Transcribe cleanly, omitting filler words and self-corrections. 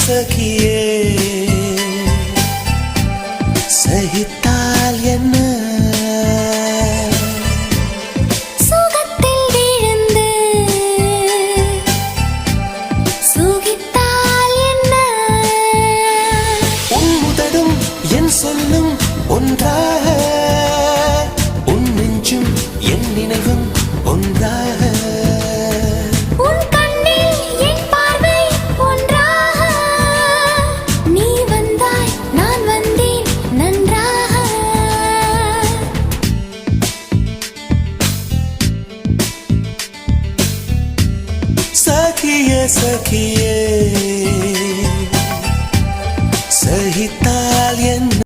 சகியே சகித்தால் என்ன சுகத்தில் விழுந்து சுகித்தால் என்ன உன் முதடும் என் சொல்லும் ஒன்றாக உன் நெஞ்சும் என் நினைவும் ஒன்றாக सखिए सखिए